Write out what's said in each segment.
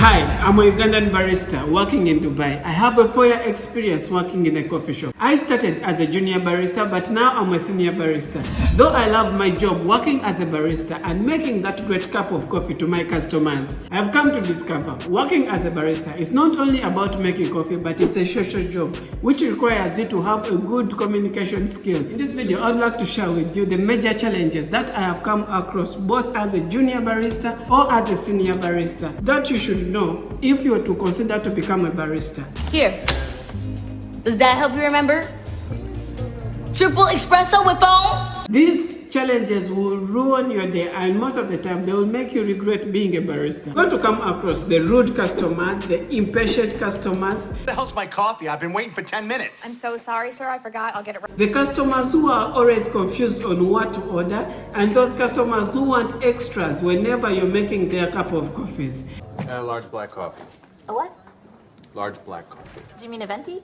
Hi, I'm a Ugandan barista working in Dubai. I have a 4-year experience working in a coffee shop. I started as a junior barista, but now I'm a senior barista. Though I love my job working as a barista and making that great cup of coffee to my customers, I've come to discover working as a barista is not only about making coffee, but it's a social job which requires you to have a good communication skill. In this video, I'd like to share with you the major challenges that I have come across both as a junior barista or as a senior barista that you should know if you are to consider to become a barista. Here, does that help you remember? Triple espresso with foam? These challenges will ruin your day, and most of the time they will make you regret being a barista. You're going to come across the rude customer, the impatient customers. What the hell's my coffee? I've been waiting for 10 minutes. I'm so sorry, sir. I forgot. I'll get it right. The customers who are always confused on what to order, and those customers who want extras whenever you're making their cup of coffees. Large black coffee. A what? Large black coffee. Do you mean a venti?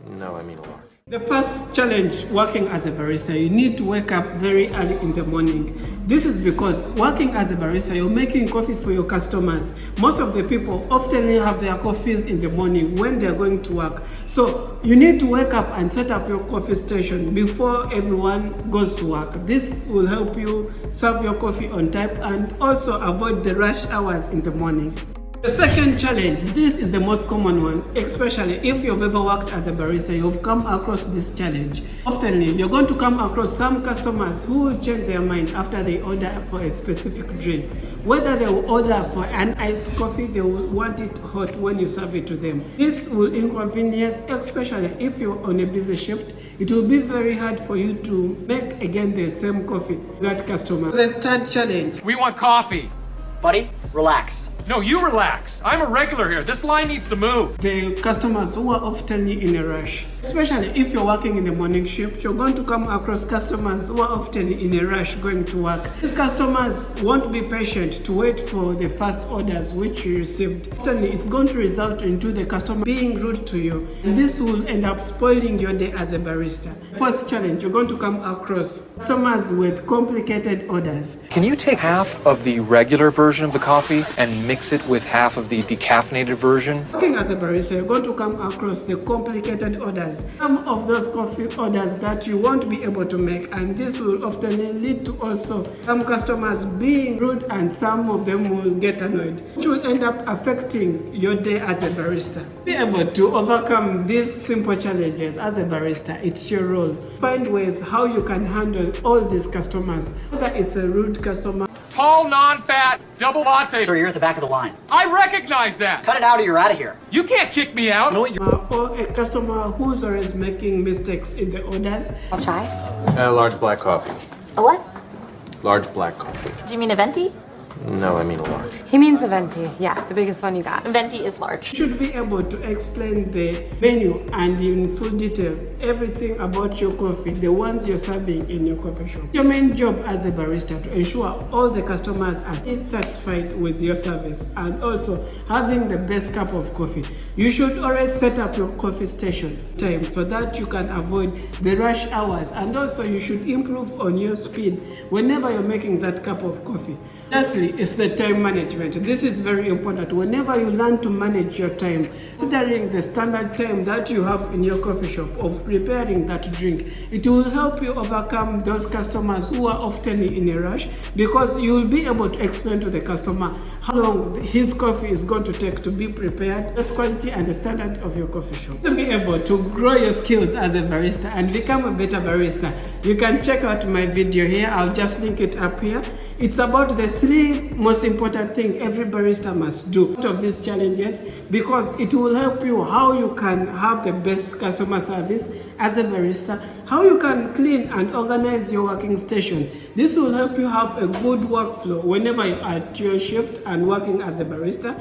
No, I mean a large. The first challenge working as a barista, you need to wake up very early in the morning. This is because working as a barista, you're making coffee for your customers. Most of the people often have their coffees in the morning when they're going to work. So you need to wake up and set up your coffee station before everyone goes to work. This will help you serve your coffee on time and also avoid the rush hours in the morning. The second challenge, this is the most common one, especially if you've ever worked as a barista, you've come across this challenge. Often, you're going to come across some customers who will change their mind after they order for a specific drink. Whether they will order for an iced coffee, they will want it hot when you serve it to them. This will inconvenience, especially if you're on a busy shift. It will be very hard for you to make again the same coffee to that customer. The third challenge. We want coffee. Buddy, relax. No, you relax. I'm a regular here. This line needs to move. The customers who are often in a rush, especially if you're working in the morning shift, you're going to come across customers who are often in a rush going to work. These customers won't be patient to wait for the first orders which you received. Often it's going to result into the customer being rude to you, and this will end up spoiling your day as a barista. Fourth challenge, you're going to come across customers with complicated orders. Can you take half of the regular version of the coffee and mix it with half of the decaffeinated version? Working as a barista, you're going to come across the complicated orders. Some of those coffee orders that you won't be able to make, and this will often lead to also some customers being rude and some of them will get annoyed, which will end up affecting your day as a barista. Be able to overcome these simple challenges as a barista, it's your role. Find ways how you can handle all these customers, whether it's a rude customer. Tall, non-fat, double latte. Sir, you're at the back of the line. I recognize that. Cut it out or you're out of here. You can't kick me out. You know what? Or a customer who's always making mistakes in the orders. I'll try. Large black coffee. A what? Large black coffee. Do you mean a venti? No, I mean a large. He means a venti, yeah, the biggest one you got. Venti is large. You should be able to explain the menu and in full detail everything about your coffee, the ones you're serving in your coffee shop. Your main job as a barista to ensure all the customers are satisfied with your service and also having the best cup of coffee. You should always set up your coffee station time so that you can avoid the rush hours, and also you should improve on your speed whenever you're making that cup of coffee. Lastly, it's the time management. This is very important. Whenever you learn to manage your time, considering the standard time that you have in your coffee shop of preparing that drink, it will help you overcome those customers who are often in a rush, because you will be able to explain to the customer how long his coffee is going to take to be prepared, the quality and the standard of your coffee shop. To be able to grow your skills as a barista and become a better barista, you can check out my video here. I'll just link it up here. It's about the 3 most important things every barista must do out of these challenges, because it will help you how you can have the best customer service as a barista, how you can clean and organize your working station. This will help you have a good workflow whenever you're at your shift and working as a barista.